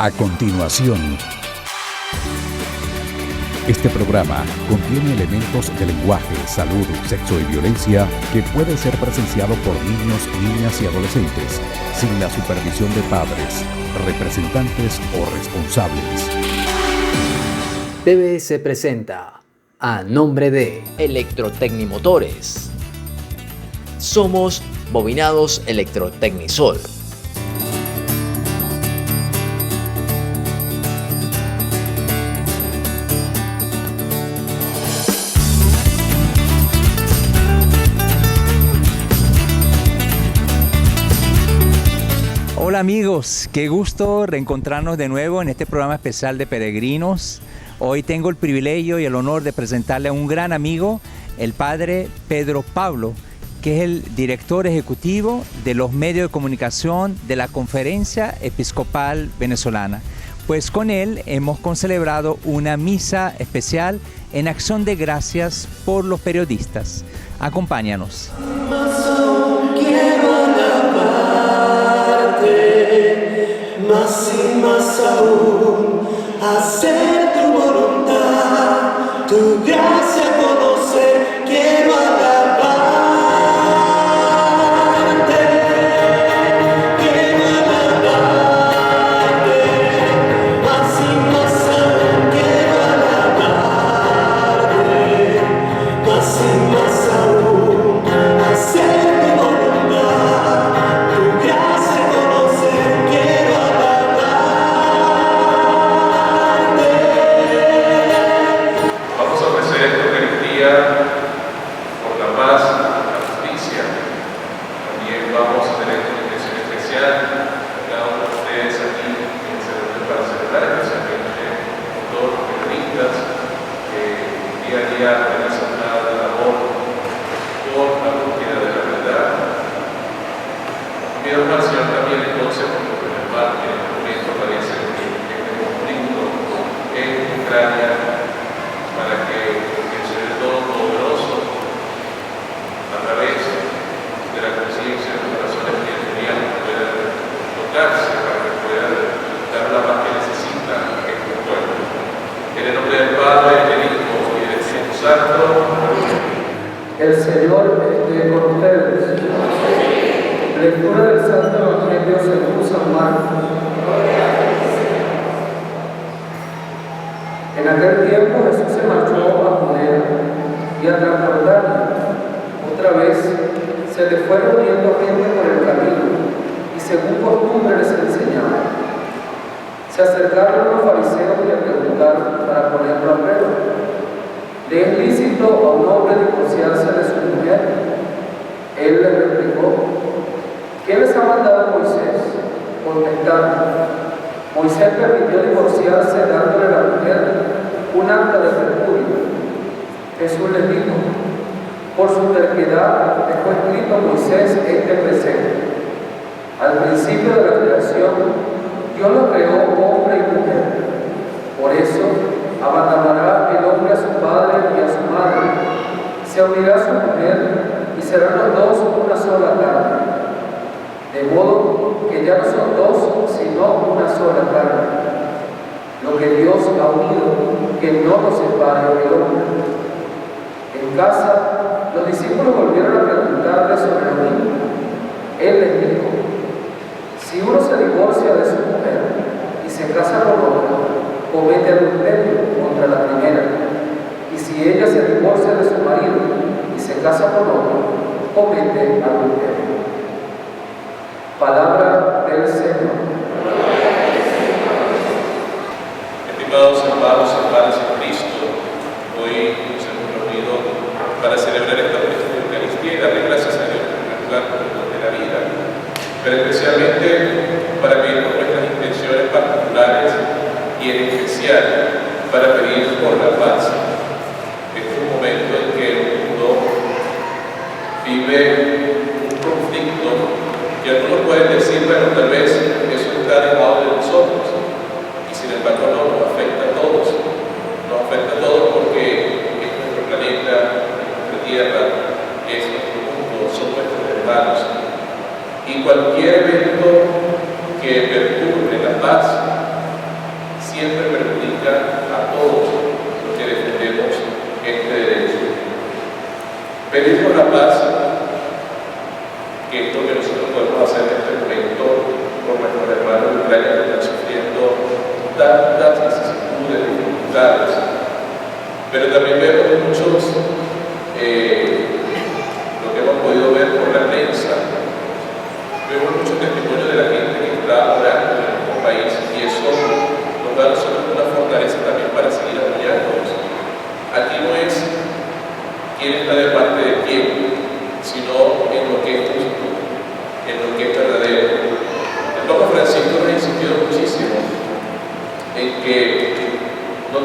A continuación, este programa contiene elementos de lenguaje, salud, sexo y violencia que puede ser presenciado por niños, niñas y adolescentes sin la supervisión de padres, representantes o responsables. TVS presenta a nombre de Electrotecnimotores. Somos Bobinados Electrotecnisol. Hola amigos, qué gusto reencontrarnos de nuevo en este programa especial de Peregrinos. Hoy tengo el privilegio y el honor de presentarle a un gran amigo, el padre Pedro Pablo, que es el director ejecutivo de los medios de comunicación de la Conferencia Episcopal Venezolana. Pues con él hemos concelebrado una misa especial en acción de gracias por los periodistas. Acompáñanos. Más y más aún, hacer tu voluntad, tu gracia conocer, quiero alabarte, quiero alabarte, más y más aún, quiero alabarte, más y más aún, hacer tu voluntad, tu gracia conocer, quiero por la paz, la justicia. También vamos a tener una intención especial a cada uno de ustedes aquí en el cerebro para celebrar, especialmente con todos los periodistas que día a día realizan una labor por la búsqueda de la verdad. Pido al Señor también entonces, porque en el mar en este momento parece que este conflicto en Ucrania, para que Todopoderoso, a través de la conciencia de los corazones que tenían, puedan tocarse para que puedan dar la paz que necesita este pueblo. En el nombre del Padre, del Hijo y del Espíritu Santo. El Señor esté con ustedes. Lectura del Santo Evangelio según San Marcos. En aquel tiempo Jesús se marchó a Judea y a Transjordania. Otra vez se le fue reuniendo gente por el camino y según costumbre les enseñaba. Se acercaron los fariseos y le preguntaron para ponerlo a prueba: ¿le es lícito a un hombre divorciarse de su mujer? Él les replicó: ¿qué les ha mandado Moisés? Contestaron: Moisés permitió divorciarse dándole a la mujer un acta de repudio. Jesús les dijo: por su terquedad dejó escrito Moisés este precepto. Al principio de la creación, Dios los creó hombre y mujer. Por eso, abandonará el hombre a su padre y a su madre, se unirá a su mujer y serán los dos una sola carne. De modo que ya no son dos, sino una sola carne. Lo que Dios ha unido, que no nos separe el hombre. En casa, los discípulos volvieron a preguntarle sobre lo mismo. Él les dijo: si uno se divorcia de su mujer y se casa con otra, comete adulterio contra la primera. Y si ella se divorcia de su marido y se casa con otro, comete adulterio. Palabra del Señor. Estimados hermanos y hermanas en Cristo, hoy nos hemos reunido para celebrar esta Eucaristía y darle gracias a Dios por el lugar de la vida, pero especialmente para pedir por nuestras intenciones particulares y en especial para pedir por la paz. Este es un momento en que el mundo vive un conflicto que algunos pueden decir: bueno, tal vez eso está debajo de nosotros, y sin embargo no nos afecta a todos. Nos afecta a todos porque es nuestro planeta, nuestra tierra, es nuestro mundo, son nuestros hermanos. Y cualquier evento que perturbe la paz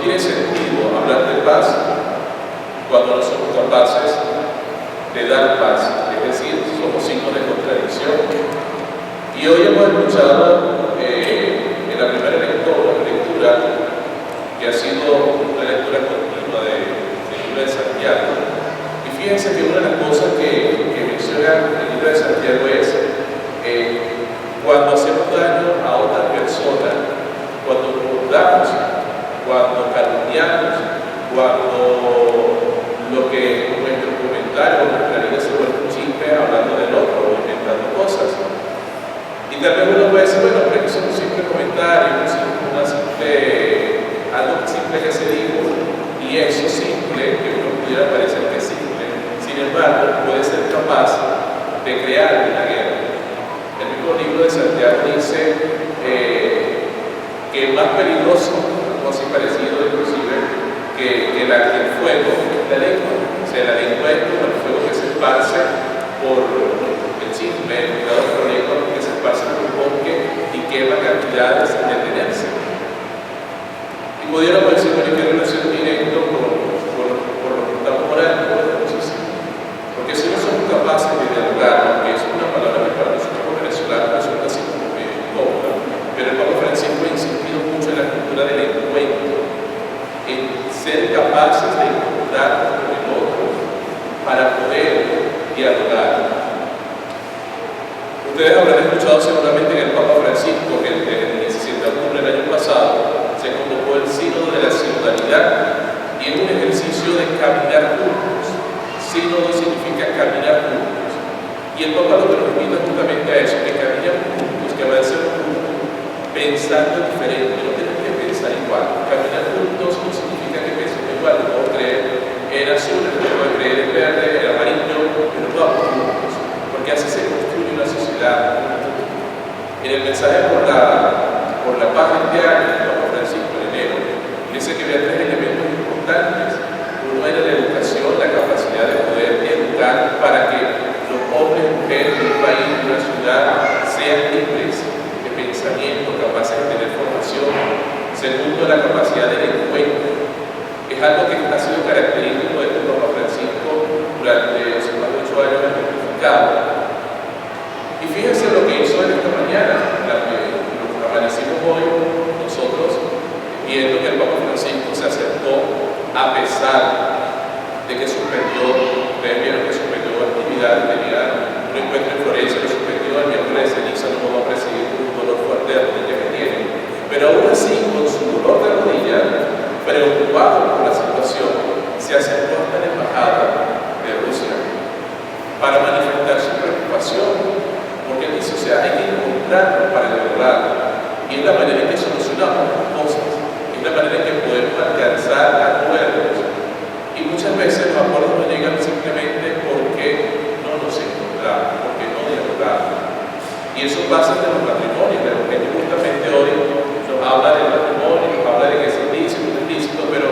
tiene sentido hablar de paz cuando no somos capaces de dar paz, es decir, somos signos de contradicción. Y hoy hemos escuchado en la primera lectura, que ha sido una lectura continua del libro de Santiago. Y fíjense que una de las cosas que menciona el libro de Santiago es cuando hacemos daño a otra persona, cuando burlamos, cuando calumniamos, cuando lo que nuestro comentario o nuestra vida se vuelve un chisme hablando del otro o inventando cosas. Y tal vez uno puede decir, bueno, pero eso es un simple comentario, algo simple que se dijo, y eso simple, que uno pudiera parecer que es simple, sin embargo, puede ser capaz de crear una guerra. El mismo libro de Santiago dice que es más peligroso, algo así parecido inclusive, que el fuego, la lengua. O sea, la lengua es como el fuego que se esparce por el chisme, el cuidado por la lengua que se esparce por un bosque y quema cantidades sin detenerse. Y pudiéramos decir, bueno, ¿qué relación tiene esto con lo que estamos orando? Bueno, porque si no somos capaces de dialogar, aunque es una palabra que para nosotros como venezolanos resulta así como medio incómoda, pero el Papa Francisco ha insistido mucho en la cultura del encuentro, en ser capaces de encontrarnos con el otro para poder dialogar. Ustedes habrán escuchado seguramente que el Papa Francisco, que el 17 de octubre del año pasado, se convocó el Sínodo de la Ciudadanidad, y es un ejercicio de caminar juntos. Sínodo significa caminar juntos. Y el Papa lo que nos invita justamente a eso, que caminemos juntos, que avancemos juntos, pensando diferente. No tenemos que pensar igual. Caminar juntos no significa que pensemos igual. No puedo creer en azul, no puedo creer en verde, en amarillo, pero vamos juntos, porque así se construye una sociedad. En el mensaje por la paz de este año, el Papa Francisco en enero, dice que había 3 elementos importantes. Uno era la educación, la capacidad de poder educar para que los hombres y mujeres de un país, de una ciudad, sean libres de pensamiento, capaces de tener formación. Segundo, la capacidad del encuentro. Es algo que ha sido característico de este Papa Francisco durante los más de 8 años en el pontificado. Y fíjense lo que hizo en esta mañana, lo que amanecimos hoy nosotros, viendo que el Papa Francisco se acercó a pesar de que suspendió, ustedes vieron que suspendió actividades, tenía un encuentro en Florencia, que suspendió el miércoles de ceniza, no va a presidir un dolor fuerte de rodilla que tiene, pero aún así, con su dolor de rodilla, preocupado por la situación, se acercó hasta la embajada de Rusia para manifestar su preocupación, porque él dice, o sea, hay que encontrarnos para dialogar, y es la manera en que solucionamos las cosas, es la manera en que podemos alcanzar acuerdos. Y muchas veces los acuerdos no llegan simplemente porque no nos encontramos, porque no dialogamos. Y eso pasa en los matrimonios. El Evangelio justamente hoy nos habla del matrimonio, nos habla de que es ilícito, pero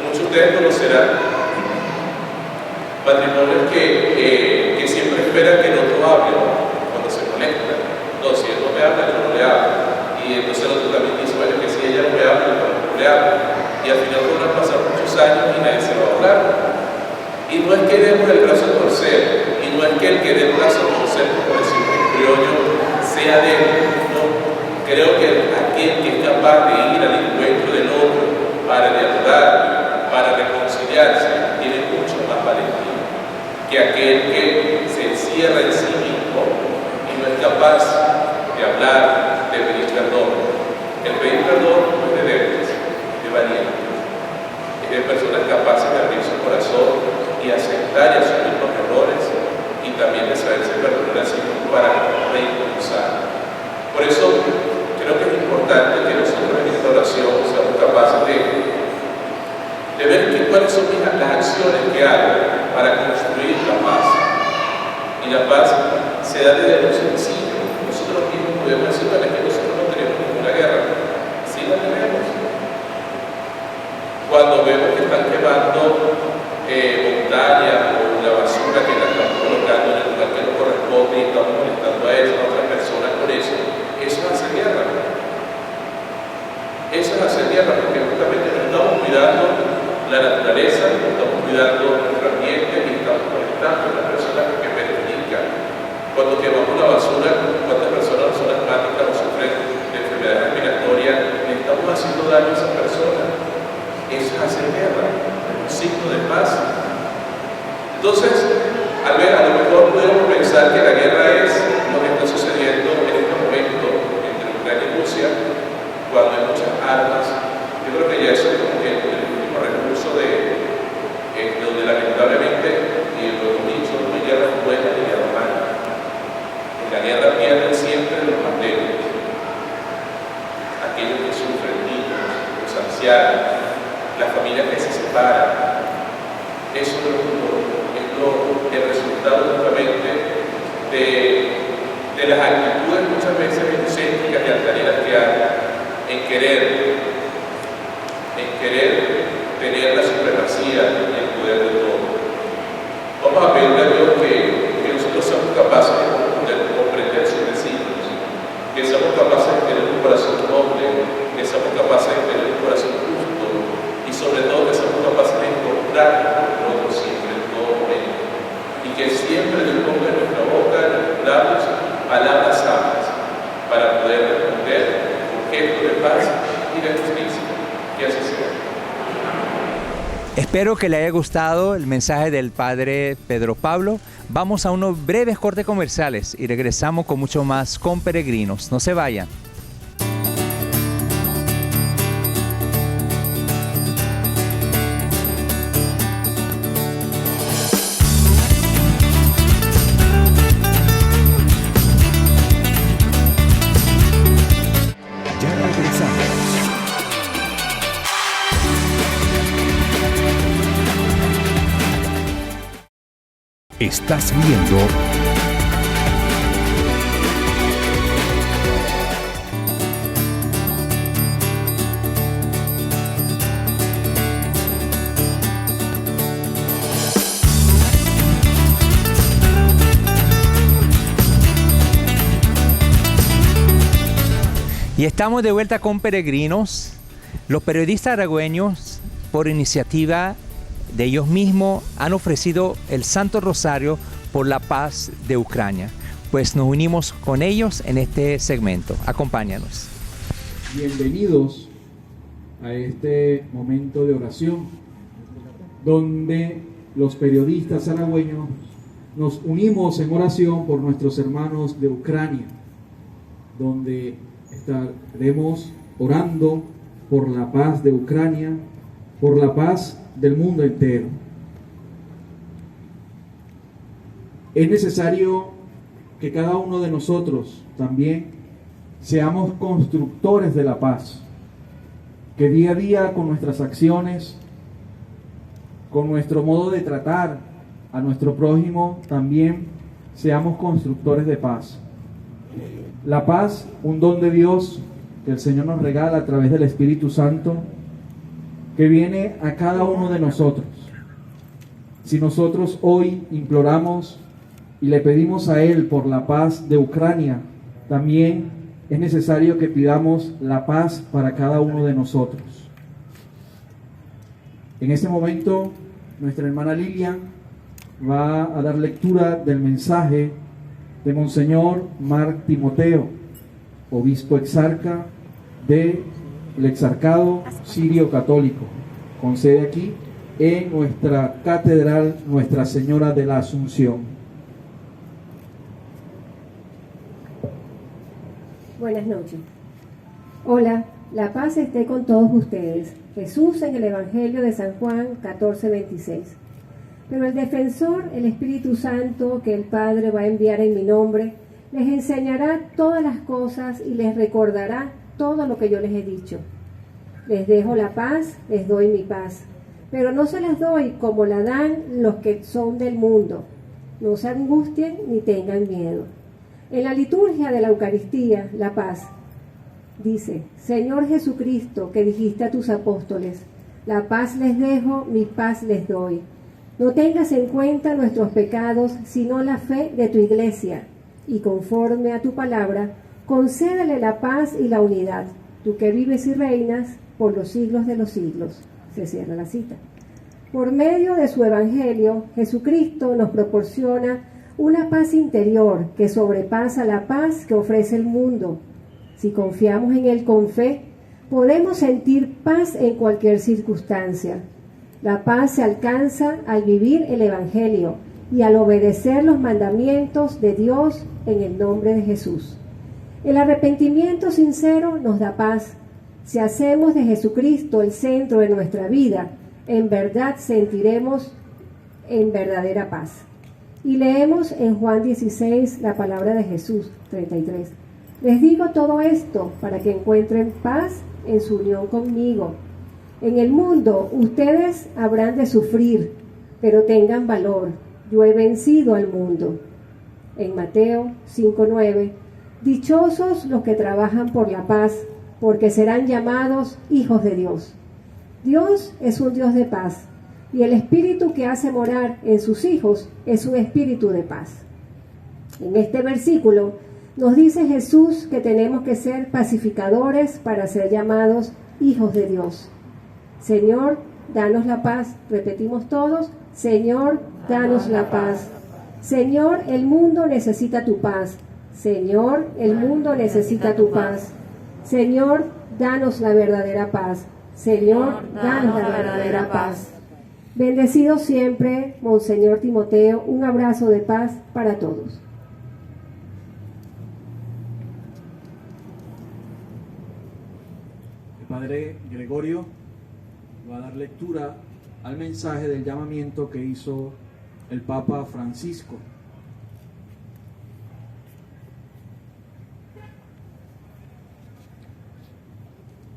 muchos de ustedes conocerán matrimonios que siempre esperan que el otro hable cuando se conectan. No, si él no me habla, yo no le hablo. Y entonces el otro también dice, bueno, que si ella no me habla, yo no le hablo. Y al final van a pasar muchos años y nadie se va a hablar. Y no es que demos el brazo a torcer, y no es que el que dé el brazo a torcer, como decimos en criollo, sea débil. No, creo que aquel que es capaz de ir al encuentro del otro para dialogar, para reconciliarse, tiene mucho más valentía que aquel que se encierra en sí mismo y no es capaz de hablar, de pedir perdón. El pedir perdón no es de débiles, es de valientes, es de personas capaces de abrir su corazón y aceptar y asumir los errores y también de saberse perdonar a sí mismo para reimpulsar. Por eso creo que es importante que nosotros en esta oración seamos capaces de ver cuáles son las acciones que hago para construir la paz. Y la paz se da desde lo sencillo. Nosotros mismos podemos decir que nosotros no tenemos ninguna guerra. Sí la tenemos. Cuando vemos que están quemando montañas o la basura que la están colocando en el lugar que no corresponde y estamos molestando a eso, a otras personas por eso, eso es hacer guerra. Eso es hacer guerra porque justamente no estamos cuidando la naturaleza, estamos cuidando nuestro ambiente y estamos conectando a las personas que perjudican. Cuando quemamos la basura, cuántas personas son asmáticas o sufren de enfermedades respiratorias, le estamos haciendo daño a esas personas. Eso es hacer guerra, es un signo de paz. Entonces, a lo mejor podemos pensar que la guerra es lo que está sucediendo en este momento entre Ucrania y Rusia, cuando hay muchas armas. Yo creo que ya eso es como que el último recurso donde lamentablemente, y lo hemos dicho, no hay guerra buena ni guerra mala. En la guerra pierden siempre los más débiles, aquellos que sufren, niños, los ancianos, las familias que se separan. Eso es el resultado justamente de las actitudes muchas veces egocéntricas y altaneras que hay en querer tener la supremacía y el poder de todo. Vamos a pedirle a Dios que nosotros seamos capaces de comprender sus designios, que seamos capaces de tener un corazón noble, que seamos capaces de tener un corazón justo y sobre todo que seamos capaces de encontrar con otros siempre en todo momento. Y que siempre Dios ponga en nuestra boca, en nuestros labios, palabras sabias para poder responder con gestos de paz y de justicia. Que así sea. Espero que le haya gustado el mensaje del Padre Pedro Pablo. Vamos a unos breves cortes comerciales y regresamos con mucho más con Peregrinos. No se vayan. Estás viendo Y estamos de vuelta con Peregrinos. Los periodistas aragüeños, por iniciativa de ellos mismos, han ofrecido el Santo Rosario por la paz de Ucrania. Pues nos unimos con ellos en este segmento. Acompáñanos. Bienvenidos a este momento de oración, donde los periodistas aragüeños nos unimos en oración por nuestros hermanos de Ucrania, donde estaremos orando por la paz de Ucrania, por la paz del mundo entero. Es necesario que cada uno de nosotros también seamos constructores de la paz, que día a día con nuestras acciones, con nuestro modo de tratar a nuestro prójimo, también seamos constructores de paz. La paz, un don de Dios que el Señor nos regala a través del Espíritu Santo, que viene a cada uno de nosotros. Si nosotros hoy imploramos y le pedimos a Él por la paz de Ucrania, también es necesario que pidamos la paz para cada uno de nosotros. En este momento, nuestra hermana Lilian va a dar lectura del mensaje de Monseñor Marc Timoteo, obispo exarca del Exarcado Sirio Católico, con sede aquí en nuestra catedral Nuestra Señora de la Asunción. Buenas noches. Hola, la paz esté con todos ustedes. Jesús en el Evangelio de San Juan 14:26. Pero el defensor, el Espíritu Santo, que el Padre va a enviar en mi nombre, les enseñará todas las cosas y les recordará todo lo que yo les he dicho. Les dejo la paz, les doy mi paz, pero no se las doy como la dan los que son del mundo. No se angustien ni tengan miedo. En la liturgia de la Eucaristía, la paz dice: Señor Jesucristo, que dijiste a tus apóstoles, la paz les dejo, mi paz les doy. No tengas en cuenta nuestros pecados, sino la fe de tu iglesia, y conforme a tu palabra, concédele la paz y la unidad, tú que vives y reinas por los siglos de los siglos. Se cierra la cita. Por medio de su Evangelio, Jesucristo nos proporciona una paz interior que sobrepasa la paz que ofrece el mundo. Si confiamos en Él con fe, podemos sentir paz en cualquier circunstancia. La paz se alcanza al vivir el Evangelio y al obedecer los mandamientos de Dios en el nombre de Jesús. El arrepentimiento sincero nos da paz. Si hacemos de Jesucristo el centro de nuestra vida, en verdad sentiremos en verdadera paz. Y leemos en Juan 16 la palabra de Jesús, 33. Les digo todo esto para que encuentren paz en su unión conmigo. En el mundo ustedes habrán de sufrir, pero tengan valor. Yo he vencido al mundo. En Mateo 5:9, dichosos los que trabajan por la paz, porque serán llamados hijos de Dios. Dios es un Dios de paz, y el espíritu que hace morar en sus hijos es un espíritu de paz. En este versículo nos dice Jesús que tenemos que ser pacificadores para ser llamados hijos de Dios. Señor, danos la paz. Repetimos todos: Señor, danos la paz. Señor, el mundo necesita tu paz. Señor, el mundo necesita tu paz. Señor, danos la verdadera paz. Señor, danos la verdadera paz. Bendecido siempre, Monseñor Timoteo. Un abrazo de paz para todos. El Padre Gregorio va a dar lectura al mensaje del llamamiento que hizo el Papa Francisco.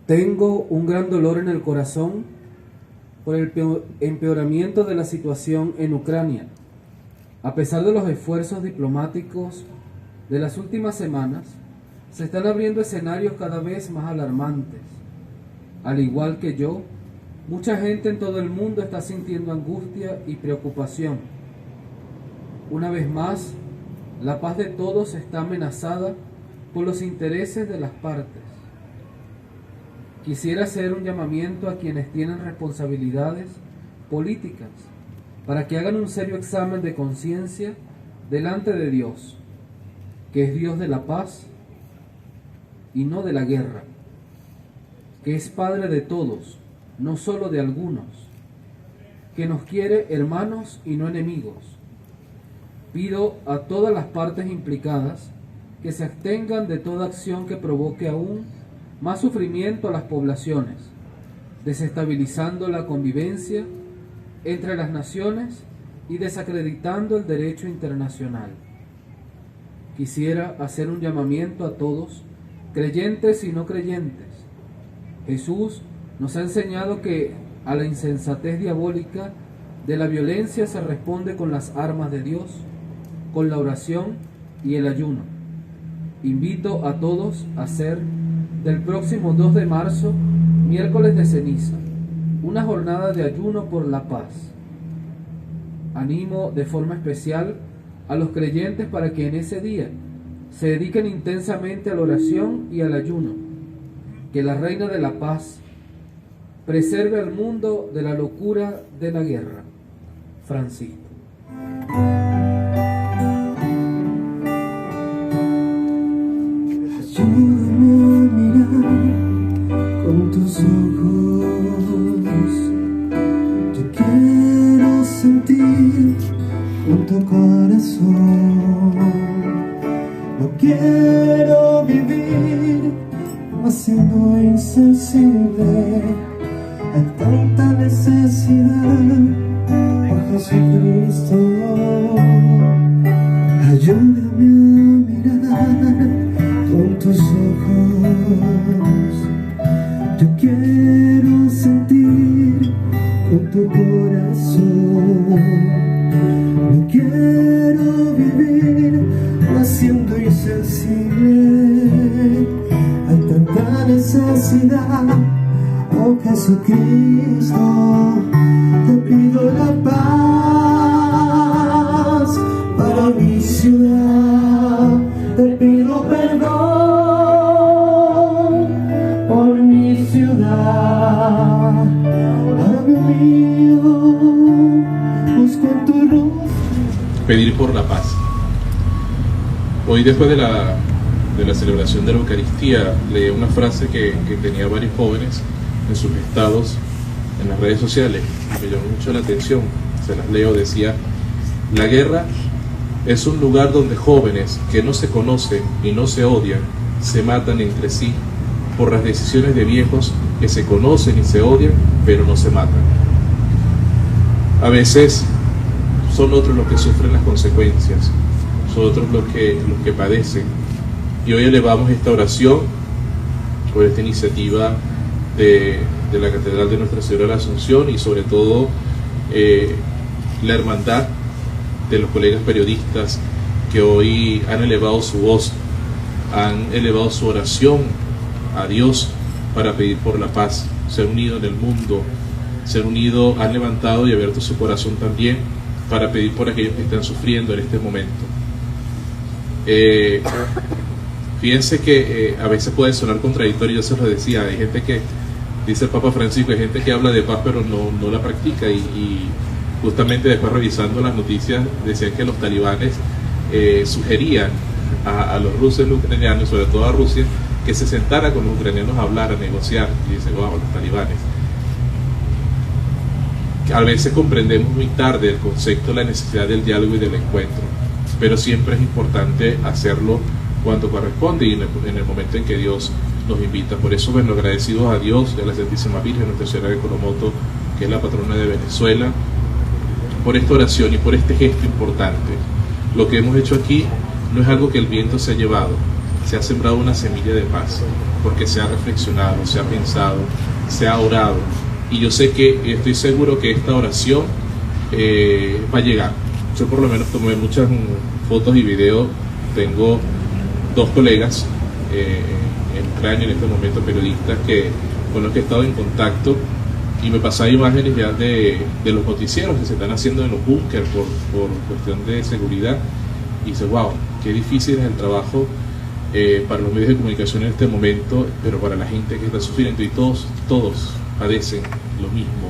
Tengo un gran dolor en el corazón por el empeoramiento de la situación en Ucrania. A pesar de los esfuerzos diplomáticos de las últimas semanas, se están abriendo escenarios cada vez más alarmantes. Al igual que yo, mucha gente en todo el mundo está sintiendo angustia y preocupación. Una vez más, la paz de todos está amenazada por los intereses de las partes. Quisiera hacer un llamamiento a quienes tienen responsabilidades políticas para que hagan un serio examen de conciencia delante de Dios, que es Dios de la paz y no de la guerra, que es Padre de todos, no solo de algunos, que nos quiere hermanos y no enemigos. Pido a todas las partes implicadas que se abstengan de toda acción que provoque aún más sufrimiento a las poblaciones, desestabilizando la convivencia entre las naciones y desacreditando el derecho internacional. Quisiera hacer un llamamiento a todos, creyentes y no creyentes. Jesús nos ha enseñado que a la insensatez diabólica de la violencia se responde con las armas de Dios, con la oración y el ayuno. Invito a todos a hacer del próximo 2 de marzo, miércoles de ceniza, una jornada de ayuno por la paz. Animo de forma especial a los creyentes para que en ese día se dediquen intensamente a la oración y al ayuno. Que la Reina de la Paz preserve al mundo de la locura de la guerra. Francisco. Con tus ojos, yo quiero sentir con tu corazón. No quiero vivir más siendo insensible a tanta necesidad. Por Jesucristo, ayúdame a mirar con tus ojos. Yo quiero sentir con tu corazón. No quiero vivir siendo insensible a tanta necesidad. Oh Jesucristo, te pido la paz para mi ciudad. Te pido perdón por mi ciudad. por la paz. Hoy, después de la celebración de la Eucaristía, leí una frase que tenía varios jóvenes en sus estados en las redes sociales. Me llamó mucho la atención, se las leo. Decía: la guerra es un lugar donde jóvenes que no se conocen y no se odian se matan entre sí por las decisiones de viejos que se conocen y se odian pero no se matan. A veces son otros los que sufren las consecuencias, son otros los que padecen. Y hoy elevamos esta oración por esta iniciativa de la Catedral de Nuestra Señora de la Asunción, y sobre todo la hermandad de los colegas periodistas que hoy han elevado su voz, han elevado su oración a Dios para pedir por la paz. Se han unido en el mundo, se han unido, han levantado y abierto su corazón también para pedir por aquellos que están sufriendo en este momento. Fíjense que a veces puede sonar contradictorio, yo se lo decía, hay gente que, dice el Papa Francisco, hay gente que habla de paz pero no la practica, y justamente después, revisando las noticias, decían que los talibanes sugerían a los rusos y los ucranianos, sobre todo a Rusia, que se sentara con los ucranianos a hablar, a negociar. Y dice: wow, los talibanes. A veces comprendemos muy tarde el concepto de la necesidad del diálogo y del encuentro, pero siempre es importante hacerlo cuando corresponde y en el momento en que Dios nos invita. Por eso, bueno, agradecidos a Dios y a la Santísima Virgen, Nuestra Señora de Coromoto, que es la patrona de Venezuela, por esta oración y por este gesto importante. Lo que hemos hecho aquí no es algo que el viento se ha llevado, se ha sembrado una semilla de paz, porque se ha reflexionado, se ha pensado, se ha orado, y yo sé que, estoy seguro que esta oración va a llegar. Yo por lo menos tomé muchas fotos y videos. Tengo dos colegas en Ucrania en este momento, periodistas con los que he estado en contacto, y me pasaba imágenes ya de los noticieros que se están haciendo en los búnkers por cuestión de seguridad, y dice: wow, qué difícil es el trabajo para los medios de comunicación en este momento, pero para la gente que está sufriendo, y todos padecen lo mismo.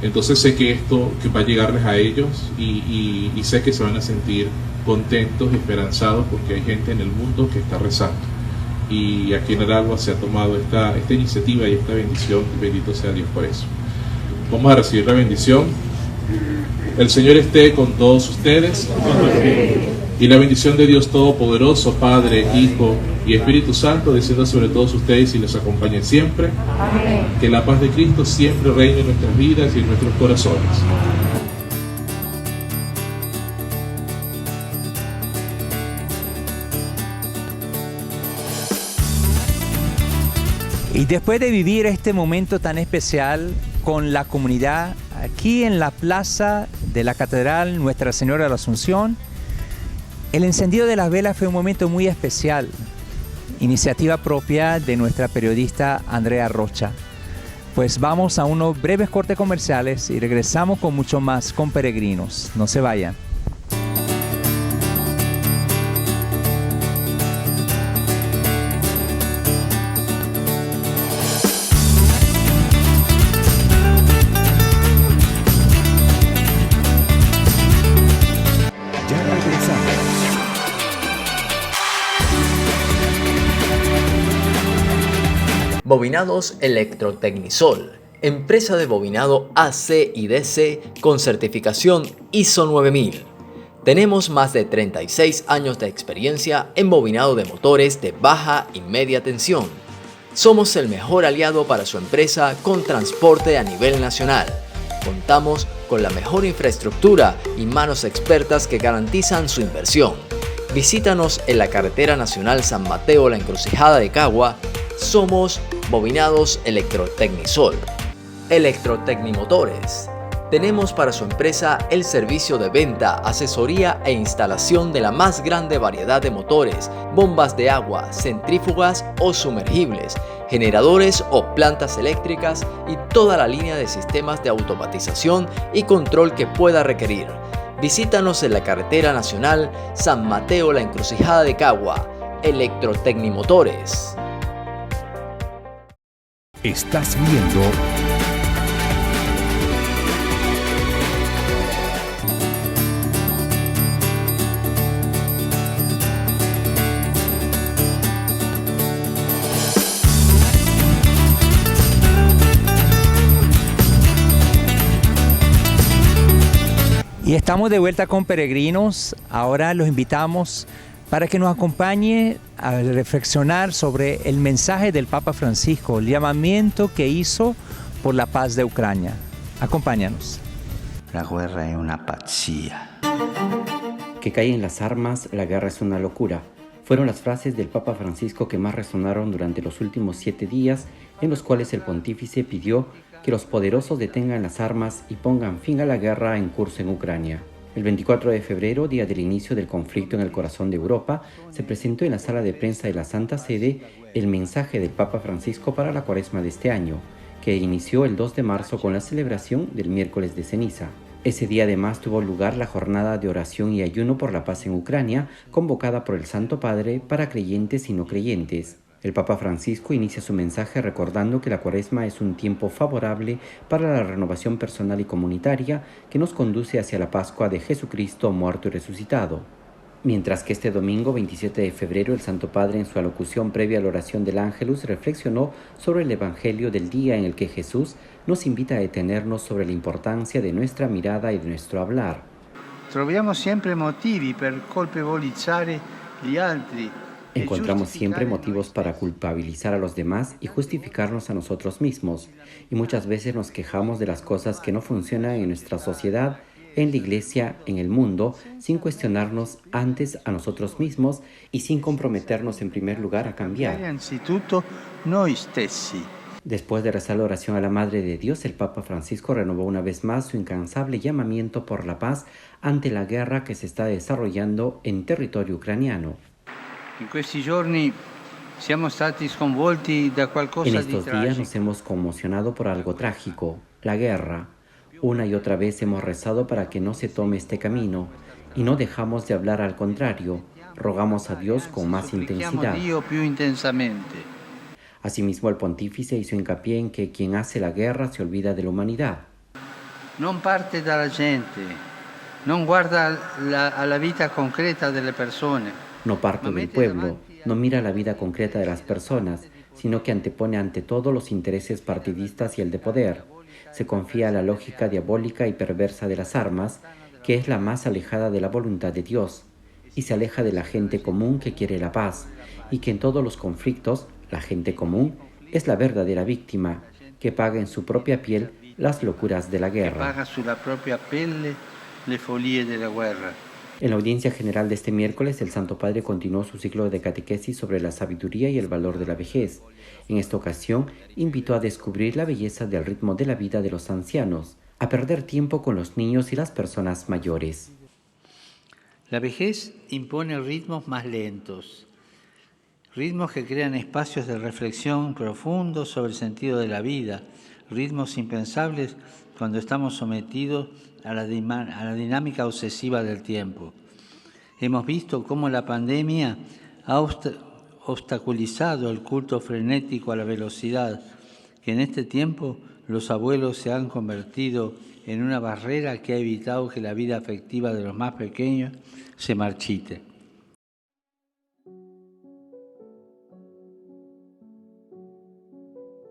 Entonces sé que esto que va a llegarles a ellos, y sé que se van a sentir contentos y esperanzados, porque hay gente en el mundo que está rezando, y aquí en Aragua se ha tomado esta iniciativa y esta bendición, y bendito sea Dios por eso. Vamos a recibir la bendición. El Señor esté con todos ustedes, y la bendición de Dios Todopoderoso, Padre, Hijo y Espíritu Santo, descienda sobre todos ustedes y les acompañe siempre. Amén. Que la paz de Cristo siempre reine en nuestras vidas y en nuestros corazones. Y después de vivir este momento tan especial con la comunidad aquí en la plaza de la Catedral Nuestra Señora de la Asunción, el encendido de las velas fue un momento muy especial, iniciativa propia de nuestra periodista Andrea Rocha. Pues vamos a unos breves cortes comerciales y regresamos con mucho más con Peregrinos. No se vayan. Bobinados Electrotecnisol, empresa de bobinado AC y DC con certificación ISO 9000. Tenemos más de 36 años de experiencia en bobinado de motores de baja y media tensión. Somos el mejor aliado para su empresa con transporte a nivel nacional. Contamos con la mejor infraestructura y manos expertas que garantizan su inversión. Visítanos en la carretera nacional San Mateo, La Encrucijada de Cagua. Somos Bobinados Electrotecnisol. Electrotecnimotores. Tenemos para su empresa el servicio de venta, asesoría e instalación de la más grande variedad de motores, bombas de agua, centrífugas o sumergibles, generadores o plantas eléctricas y toda la línea de sistemas de automatización y control que pueda requerir. Visítanos en la carretera nacional San Mateo, La Encrucijada de Cagua. Electrotecnimotores. Estás viendo Y estamos de vuelta con Peregrinos. Ahora los invitamos para que nos acompañe a reflexionar sobre el mensaje del Papa Francisco, el llamamiento que hizo por la paz de Ucrania. Acompáñanos. La guerra es una pazzia. Que caen las armas, la guerra es una locura. Fueron las frases del Papa Francisco que más resonaron durante los últimos 7 días, en los cuales el pontífice pidió que los poderosos detengan las armas y pongan fin a la guerra en curso en Ucrania. El 24 de febrero, día del inicio del conflicto en el corazón de Europa, se presentó en la sala de prensa de la Santa Sede el mensaje del Papa Francisco para la Cuaresma de este año, que inició el 2 de marzo con la celebración del miércoles de ceniza. Ese día además tuvo lugar la jornada de oración y ayuno por la paz en Ucrania, convocada por el Santo Padre para creyentes y no creyentes. El Papa Francisco inicia su mensaje recordando que la Cuaresma es un tiempo favorable para la renovación personal y comunitaria que nos conduce hacia la Pascua de Jesucristo muerto y resucitado. Mientras que este domingo 27 de febrero el Santo Padre en su alocución previa a la oración del Ángelus reflexionó sobre el Evangelio del día en el que Jesús nos invita a detenernos sobre la importancia de nuestra mirada y de nuestro hablar. Troviamo sempre motivi per colpevolizzare gli altri. Encontramos siempre motivos para culpabilizar a los demás y justificarnos a nosotros mismos, y muchas veces nos quejamos de las cosas que no funcionan en nuestra sociedad, en la iglesia, en el mundo, sin cuestionarnos antes a nosotros mismos y sin comprometernos en primer lugar a cambiar. Anzitutto noi stessi. Después de rezar la oración a la Madre de Dios, el Papa Francisco renovó una vez más su incansable llamamiento por la paz ante la guerra que se está desarrollando en territorio ucraniano. In questi giorni siamo stati sconvolti da qualcosa En di estos días tragico. nos hemos conmocionado por algo trágico, la guerra. Una y otra vez hemos rezado para que no se tome este camino y no dejamos de hablar, al contrario, rogamos a Dios con más intensidad. Dio più intensamente. Asimismo, el pontífice hizo hincapié en que quien hace la guerra se olvida de la humanidad. Non parte dalla gente, non guarda alla vita concreta delle persone. No parte del pueblo, no mira la vida concreta de las personas, sino que antepone ante todo los intereses partidistas y el de poder. Se confía a la lógica diabólica y perversa de las armas, que es la más alejada de la voluntad de Dios, y se aleja de la gente común que quiere la paz, y que en todos los conflictos, la gente común es la verdadera víctima, que paga en su propia piel las locuras de la guerra. Paga sulla propria pelle le follie della guerra. En la audiencia general de este miércoles, el Santo Padre continuó su ciclo de catequesis sobre la sabiduría y el valor de la vejez. En esta ocasión, invitó a descubrir la belleza del ritmo de la vida de los ancianos, a perder tiempo con los niños y las personas mayores. La vejez impone ritmos más lentos, ritmos que crean espacios de reflexión profundos sobre el sentido de la vida, ritmos impensables cuando estamos sometidos a la dinámica obsesiva del tiempo. Hemos visto cómo la pandemia ha obstaculizado el culto frenético a la velocidad, que en este tiempo los abuelos se han convertido en una barrera que ha evitado que la vida afectiva de los más pequeños se marchite.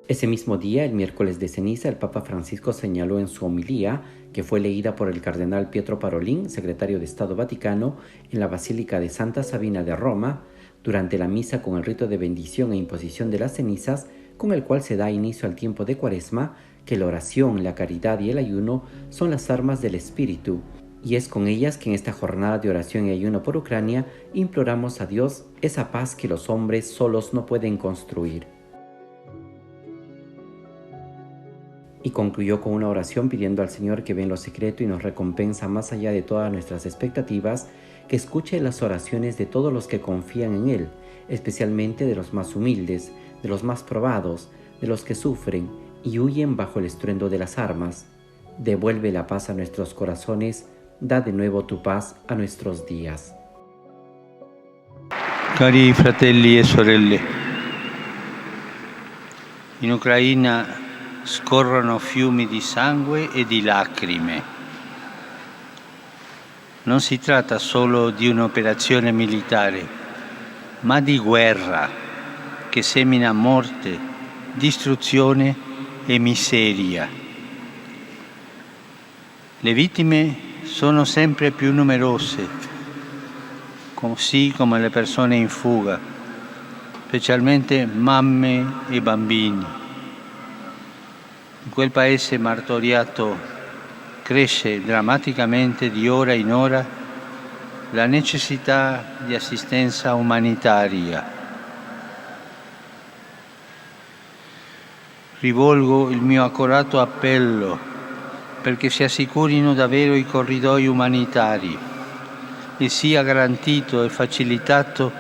Ese mismo día, el miércoles de ceniza, el Papa Francisco señaló en su homilía, que fue leída por el cardenal Pietro Parolin, secretario de Estado Vaticano, en la Basílica de Santa Sabina de Roma, durante la misa con el rito de bendición e imposición de las cenizas, con el cual se da inicio al tiempo de Cuaresma, que la oración, la caridad y el ayuno son las armas del Espíritu, y es con ellas que en esta jornada de oración y ayuno por Ucrania imploramos a Dios esa paz que los hombres solos no pueden construir. Y concluyó con una oración pidiendo al Señor que ve en lo secreto y nos recompensa más allá de todas nuestras expectativas, que escuche las oraciones de todos los que confían en Él, especialmente de los más humildes, de los más probados, de los que sufren y huyen bajo el estruendo de las armas. Devuelve la paz a nuestros corazones, da de nuevo tu paz a nuestros días. Cari fratelli e sorelle, in Ucraina scorrono fiumi di sangue e di lacrime. Non si tratta solo di un'operazione militare, ma di guerra che semina morte, distruzione e miseria. Le vittime sono sempre più numerose, così come le persone in fuga, specialmente mamme e bambini. In quel paese martoriato cresce drammaticamente di ora in ora la necessità di assistenza umanitaria. Rivolgo il mio accorato appello perché si assicurino davvero i corridoi umanitari e sia garantito e facilitato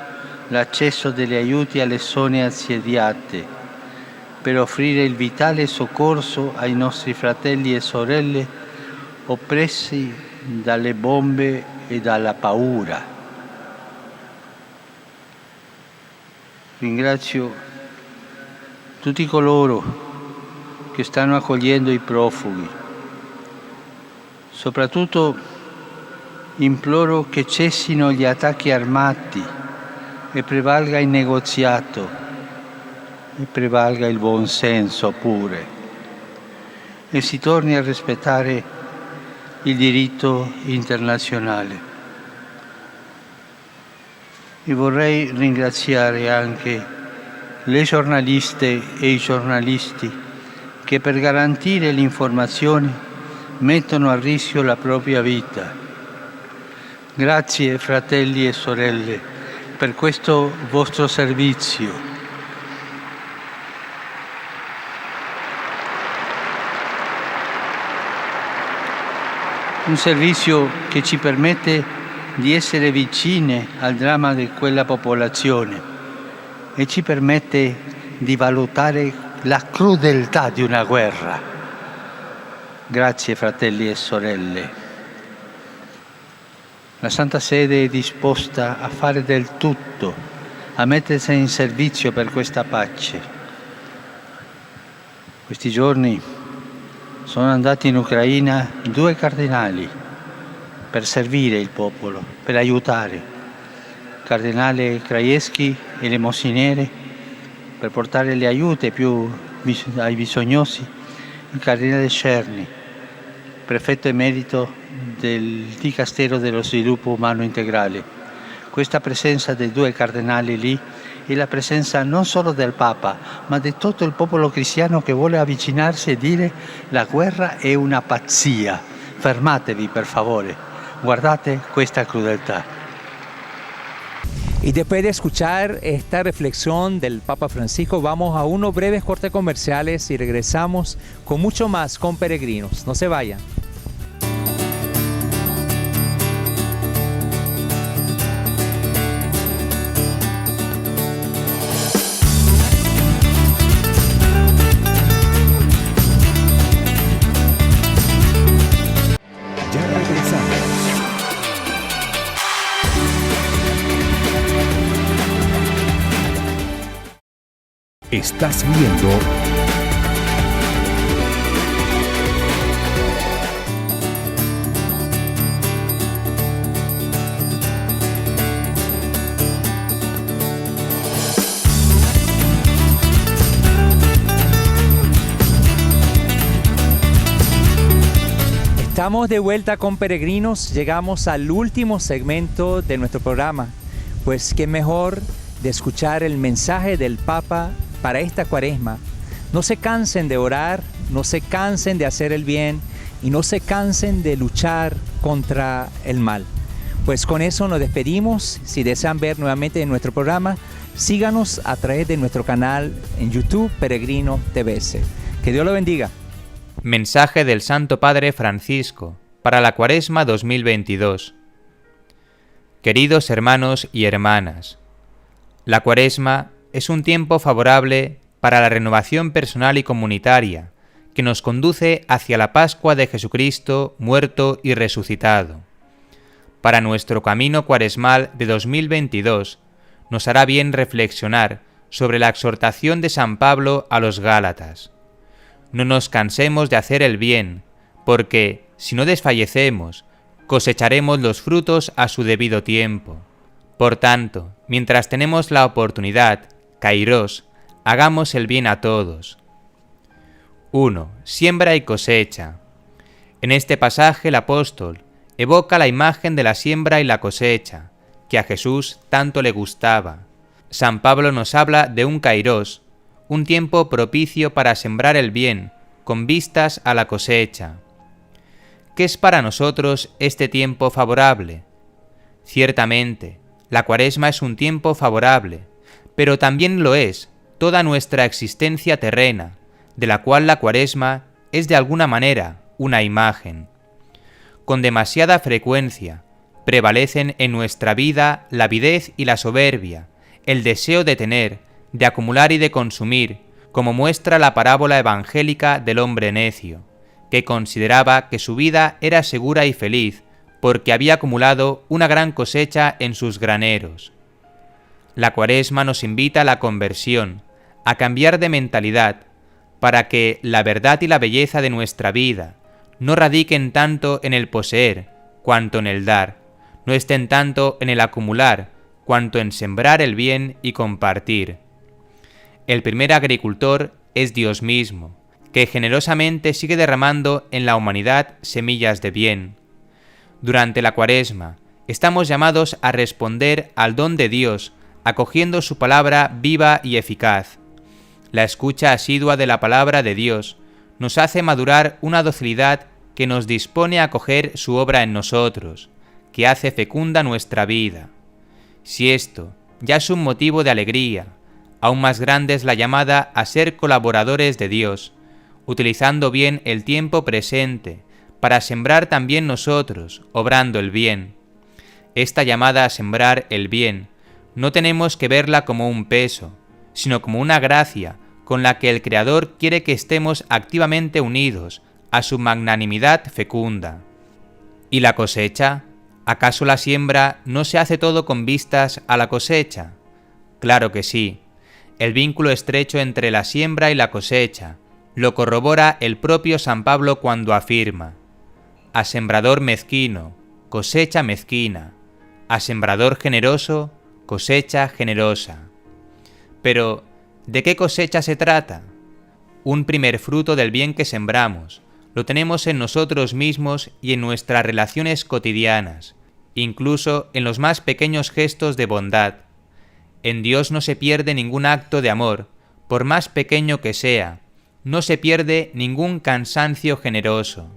l'accesso degli aiuti alle zone assediate per offrire il vitale soccorso ai nostri fratelli e sorelle oppressi dalle bombe e dalla paura. Ringrazio tutti coloro che stanno accogliendo i profughi. Soprattutto imploro che cessino gli attacchi armati e prevalga il negoziato e prevalga il buon senso pure e si torni a rispettare il diritto internazionale. E vorrei ringraziare anche le giornaliste e i giornalisti che per garantire l'informazione mettono a rischio la propria vita. Grazie fratelli e sorelle per questo vostro servizio. Un servizio che ci permette di essere vicine al dramma di quella popolazione e ci permette di valutare la crudeltà di una guerra. Grazie fratelli e sorelle. La Santa Sede è disposta a fare del tutto, a mettersi in servizio per questa pace. Questi giorni sono andati in Ucraina 2 cardinali per servire il popolo, per aiutare. Il cardinale Krajewski e le Monsignere per portare le aiuti più ai bisognosi, il cardinale Cerny, prefetto emerito del Dicastero dello Sviluppo Umano Integrale. Questa presenza dei 2 cardinali lì è la presenza non solo del Papa, ma di tutto il popolo cristiano che vuole avvicinarsi e dire: la guerra è una pazzia, fermatevi per favore, guardate questa crudeltà. Y después de escuchar esta reflexión del Papa Francisco, vamos a unos breves cortes comerciales y regresamos con mucho más con Peregrinos. No se vayan. Ya regresamos. Estás viendo Estamos de vuelta con Peregrinos, llegamos al último segmento de nuestro programa, pues qué mejor de escuchar el mensaje del Papa para esta Cuaresma. No se cansen de orar, no se cansen de hacer el bien y no se cansen de luchar contra el mal. Pues con eso nos despedimos. Si desean ver nuevamente nuestro programa, síganos a través de nuestro canal en YouTube Peregrino TVS. Que Dios lo bendiga. Mensaje del Santo Padre Francisco para la Cuaresma 2022. Queridos hermanos y hermanas, la Cuaresma es un tiempo favorable para la renovación personal y comunitaria que nos conduce hacia la Pascua de Jesucristo muerto y resucitado. Para nuestro camino cuaresmal de 2022 nos hará bien reflexionar sobre la exhortación de San Pablo a los Gálatas. No nos cansemos de hacer el bien, porque, si no desfallecemos, cosecharemos los frutos a su debido tiempo. Por tanto, mientras tenemos la oportunidad, kairos, hagamos el bien a todos. 1. Siembra y cosecha. En este pasaje el apóstol, evoca la imagen de la siembra y la cosecha, que a Jesús tanto le gustaba. San Pablo nos habla de un kairos, un tiempo propicio para sembrar el bien, con vistas a la cosecha. ¿Qué es para nosotros este tiempo favorable? Ciertamente, la Cuaresma es un tiempo favorable, pero también lo es toda nuestra existencia terrena, de la cual la Cuaresma es de alguna manera una imagen. Con demasiada frecuencia prevalecen en nuestra vida la avidez y la soberbia, el deseo de tener, de acumular y de consumir, como muestra la parábola evangélica del hombre necio, que consideraba que su vida era segura y feliz porque había acumulado una gran cosecha en sus graneros. La Cuaresma nos invita a la conversión, a cambiar de mentalidad, para que la verdad y la belleza de nuestra vida no radiquen tanto en el poseer cuanto en el dar, no estén tanto en el acumular cuanto en sembrar el bien y compartir. El primer agricultor es Dios mismo, que generosamente sigue derramando en la humanidad semillas de bien. Durante la Cuaresma estamos llamados a responder al don de Dios, acogiendo su palabra viva y eficaz. La escucha asidua de la palabra de Dios nos hace madurar una docilidad que nos dispone a acoger su obra en nosotros, que hace fecunda nuestra vida. Si esto ya es un motivo de alegría, aún más grande es la llamada a ser colaboradores de Dios, utilizando bien el tiempo presente para sembrar también nosotros, obrando el bien. Esta llamada a sembrar el bien no tenemos que verla como un peso, sino como una gracia con la que el Creador quiere que estemos activamente unidos a su magnanimidad fecunda. ¿Y la cosecha? ¿Acaso la siembra no se hace todo con vistas a la cosecha? Claro que sí. El vínculo estrecho entre la siembra y la cosecha lo corrobora el propio San Pablo cuando afirma: a sembrador mezquino, cosecha mezquina; a sembrador generoso, cosecha generosa. Pero, ¿de qué cosecha se trata? Un primer fruto del bien que sembramos lo tenemos en nosotros mismos y en nuestras relaciones cotidianas, incluso en los más pequeños gestos de bondad. En Dios no se pierde ningún acto de amor, por más pequeño que sea, no se pierde ningún cansancio generoso.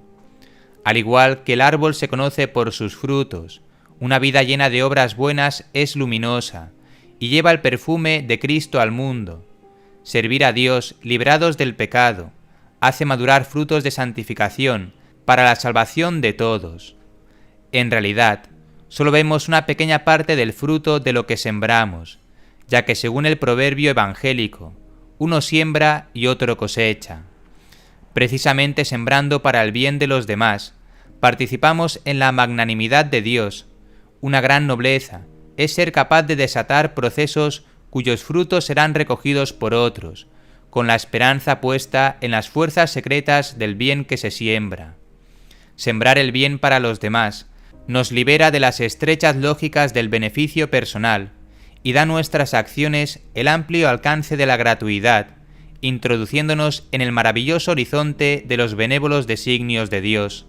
Al igual que el árbol se conoce por sus frutos, una vida llena de obras buenas es luminosa y lleva el perfume de Cristo al mundo. Servir a Dios, librados del pecado, hace madurar frutos de santificación para la salvación de todos. En realidad, solo vemos una pequeña parte del fruto de lo que sembramos, ya que según el proverbio evangélico, uno siembra y otro cosecha. Precisamente sembrando para el bien de los demás, participamos en la magnanimidad de Dios. Una gran nobleza es ser capaz de desatar procesos cuyos frutos serán recogidos por otros, con la esperanza puesta en las fuerzas secretas del bien que se siembra. Sembrar el bien para los demás nos libera de las estrechas lógicas del beneficio personal y da a nuestras acciones el amplio alcance de la gratuidad, introduciéndonos en el maravilloso horizonte de los benévolos designios de Dios.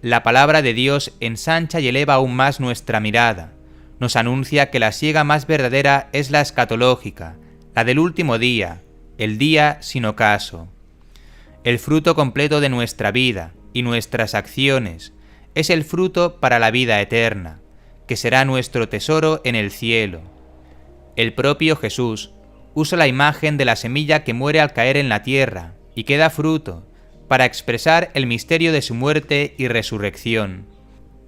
La palabra de Dios ensancha y eleva aún más nuestra mirada, nos anuncia que la siega más verdadera es la escatológica, la del último día, el día sin ocaso. El fruto completo de nuestra vida y nuestras acciones es el fruto para la vida eterna, que será nuestro tesoro en el cielo. El propio Jesús usa la imagen de la semilla que muere al caer en la tierra y que da fruto, para expresar el misterio de su muerte y resurrección.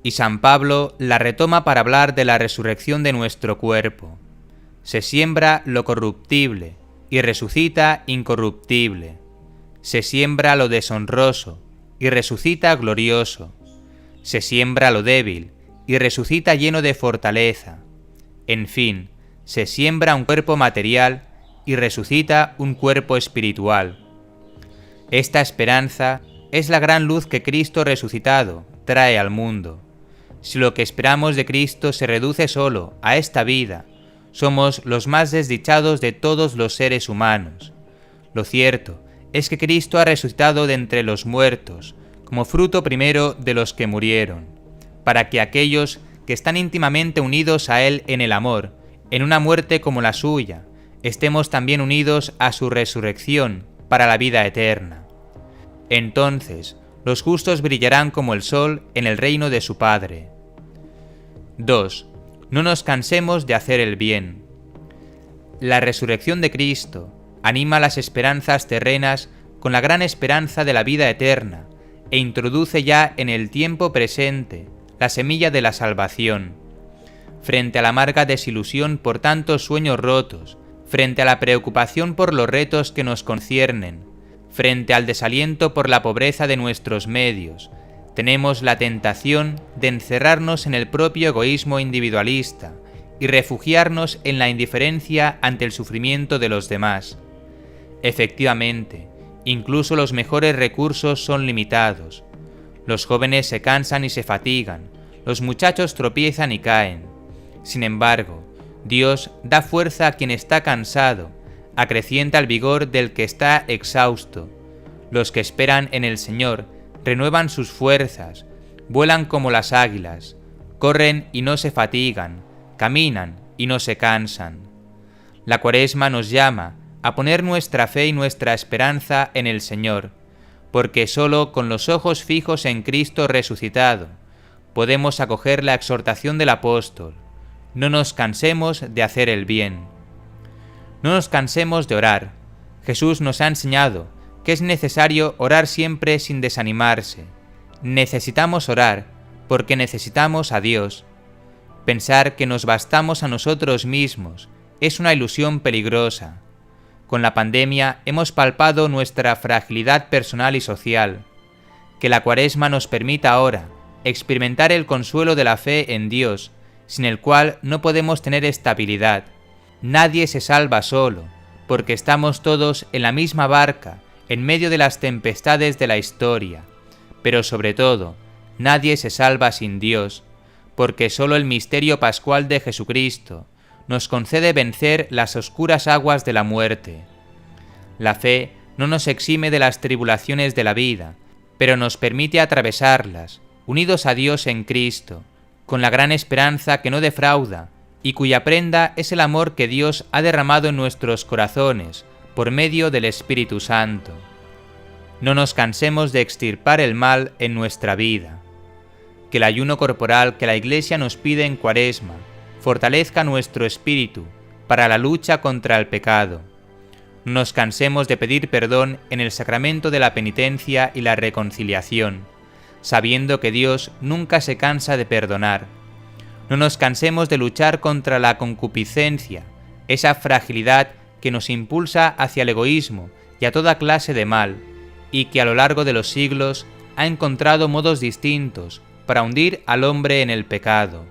Y San Pablo la retoma para hablar de la resurrección de nuestro cuerpo. Se siembra lo corruptible y resucita incorruptible. Se siembra lo deshonroso y resucita glorioso. Se siembra lo débil y resucita lleno de fortaleza. En fin, se siembra un cuerpo material y resucita un cuerpo espiritual. Esta esperanza es la gran luz que Cristo resucitado trae al mundo. Si lo que esperamos de Cristo se reduce solo a esta vida, somos los más desdichados de todos los seres humanos. Lo cierto es que Cristo ha resucitado de entre los muertos, como fruto primero de los que murieron. para que aquellos que están íntimamente unidos a Él en el amor, en una muerte como la suya, estemos también unidos a su resurrección para la vida eterna. Entonces, los justos brillarán como el sol en el reino de su Padre. 2. No nos cansemos de hacer el bien. La resurrección de Cristo anima las esperanzas terrenas con la gran esperanza de la vida eterna e introduce ya en el tiempo presente la semilla de la salvación. Frente a la amarga desilusión por tantos sueños rotos, frente a la preocupación por los retos que nos conciernen, frente al desaliento por la pobreza de nuestros medios, tenemos la tentación de encerrarnos en el propio egoísmo individualista y refugiarnos en la indiferencia ante el sufrimiento de los demás. Efectivamente, incluso los mejores recursos son limitados. Los jóvenes se cansan y se fatigan, los muchachos tropiezan y caen. Sin embargo, Dios da fuerza a quien está cansado, acrecienta el vigor del que está exhausto. Los que esperan en el Señor renuevan sus fuerzas, vuelan como las águilas, corren y no se fatigan, caminan y no se cansan. La Cuaresma nos llama a poner nuestra fe y nuestra esperanza en el Señor, porque sólo con los ojos fijos en Cristo resucitado podemos acoger la exhortación del apóstol: no nos cansemos de hacer el bien. No nos cansemos de orar. Jesús nos ha enseñado que es necesario orar siempre sin desanimarse. Necesitamos orar porque necesitamos a Dios. Pensar que nos bastamos a nosotros mismos es una ilusión peligrosa. Con la pandemia hemos palpado nuestra fragilidad personal y social. Que la Cuaresma nos permita ahora experimentar el consuelo de la fe en Dios, sin el cual no podemos tener estabilidad. Nadie se salva solo, porque estamos todos en la misma barca, en medio de las tempestades de la historia. Pero sobre todo, nadie se salva sin Dios, porque solo el misterio pascual de Jesucristo nos concede vencer las oscuras aguas de la muerte. La fe no nos exime de las tribulaciones de la vida, pero nos permite atravesarlas, unidos a Dios en Cristo, con la gran esperanza que no defrauda y cuya prenda es el amor que Dios ha derramado en nuestros corazones por medio del Espíritu Santo. No nos cansemos de extirpar el mal en nuestra vida. Que el ayuno corporal que la Iglesia nos pide en Cuaresma fortalezca nuestro espíritu para la lucha contra el pecado. No nos cansemos de pedir perdón en el sacramento de la penitencia y la reconciliación, sabiendo que Dios nunca se cansa de perdonar. No nos cansemos de luchar contra la concupiscencia, esa fragilidad que nos impulsa hacia el egoísmo y a toda clase de mal, y que a lo largo de los siglos ha encontrado modos distintos para hundir al hombre en el pecado.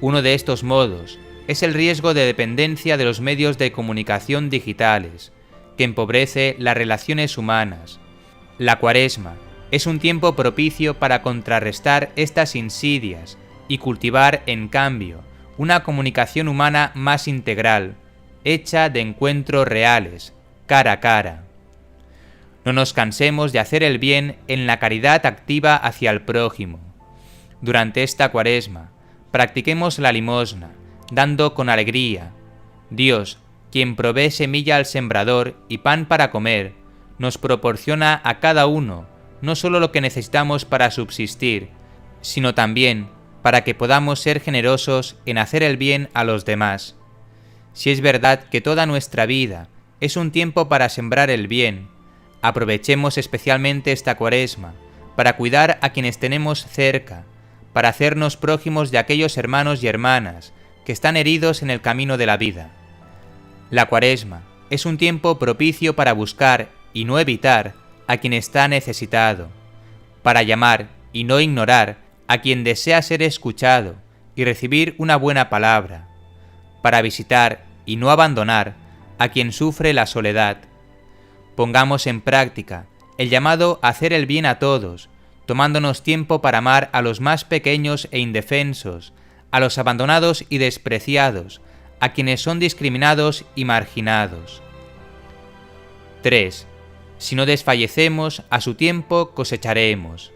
Uno de estos modos es el riesgo de dependencia de los medios de comunicación digitales, que empobrece las relaciones humanas. La Cuaresma es un tiempo propicio para contrarrestar estas insidias y cultivar, en cambio, una comunicación humana más integral, hecha de encuentros reales, cara a cara. No nos cansemos de hacer el bien en la caridad activa hacia el prójimo. Durante esta Cuaresma, practiquemos la limosna, dando con alegría. Dios, quien provee semilla al sembrador y pan para comer, nos proporciona a cada uno no solo lo que necesitamos para subsistir, sino también para que podamos ser generosos en hacer el bien a los demás. Si es verdad que toda nuestra vida es un tiempo para sembrar el bien, aprovechemos especialmente esta Cuaresma para cuidar a quienes tenemos cerca, para hacernos prójimos de aquellos hermanos y hermanas que están heridos en el camino de la vida. La Cuaresma es un tiempo propicio para buscar y no evitar a quien está necesitado, para llamar y no ignorar a quien desea ser escuchado y recibir una buena palabra, para visitar y no abandonar a quien sufre la soledad. Pongamos en práctica el llamado a hacer el bien a todos, tomándonos tiempo para amar a los más pequeños e indefensos, a los abandonados y despreciados, a quienes son discriminados y marginados. 3. Si no desfallecemos, a su tiempo cosecharemos.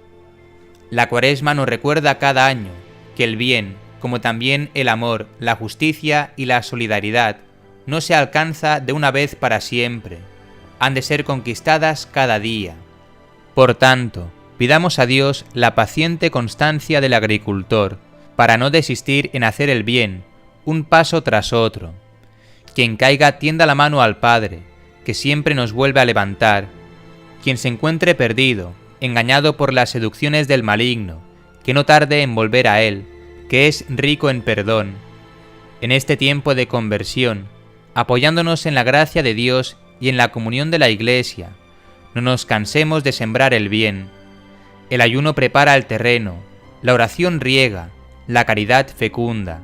La Cuaresma nos recuerda cada año que el bien, como también el amor, la justicia y la solidaridad, no se alcanza de una vez para siempre, han de ser conquistadas cada día. Por tanto, pidamos a Dios la paciente constancia del agricultor, para no desistir en hacer el bien, un paso tras otro. Quien caiga tienda la mano al Padre, que siempre nos vuelve a levantar. Quien se encuentre perdido, engañado por las seducciones del maligno, que no tarde en volver a Él, que es rico en perdón. En este tiempo de conversión, apoyándonos en la gracia de Dios y en la comunión de la Iglesia, no nos cansemos de sembrar el bien. El ayuno prepara el terreno, la oración riega, la caridad fecunda.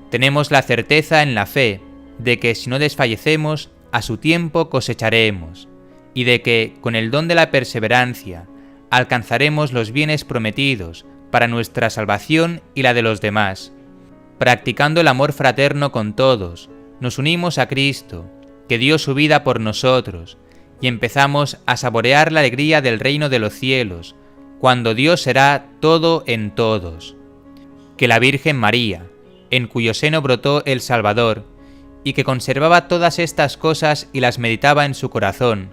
Tenemos la certeza en la fe de que si no desfallecemos, a su tiempo cosecharemos, y de que, con el don de la perseverancia, alcanzaremos los bienes prometidos para nuestra salvación y la de los demás. Practicando el amor fraterno con todos, nos unimos a Cristo, que dio su vida por nosotros, y empezamos a saborear la alegría del reino de los cielos, cuando Dios será todo en todos. Que la Virgen María, en cuyo seno brotó el Salvador, y que conservaba todas estas cosas y las meditaba en su corazón,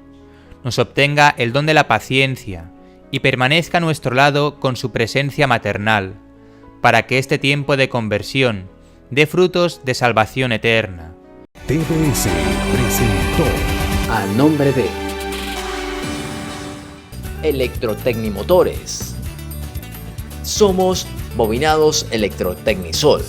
nos obtenga el don de la paciencia, y permanezca a nuestro lado con su presencia maternal, para que este tiempo de conversión dé frutos de salvación eterna. TBS presentó A nombre de Electrotecnimotores. Somos Bobinados Electrotecnisol.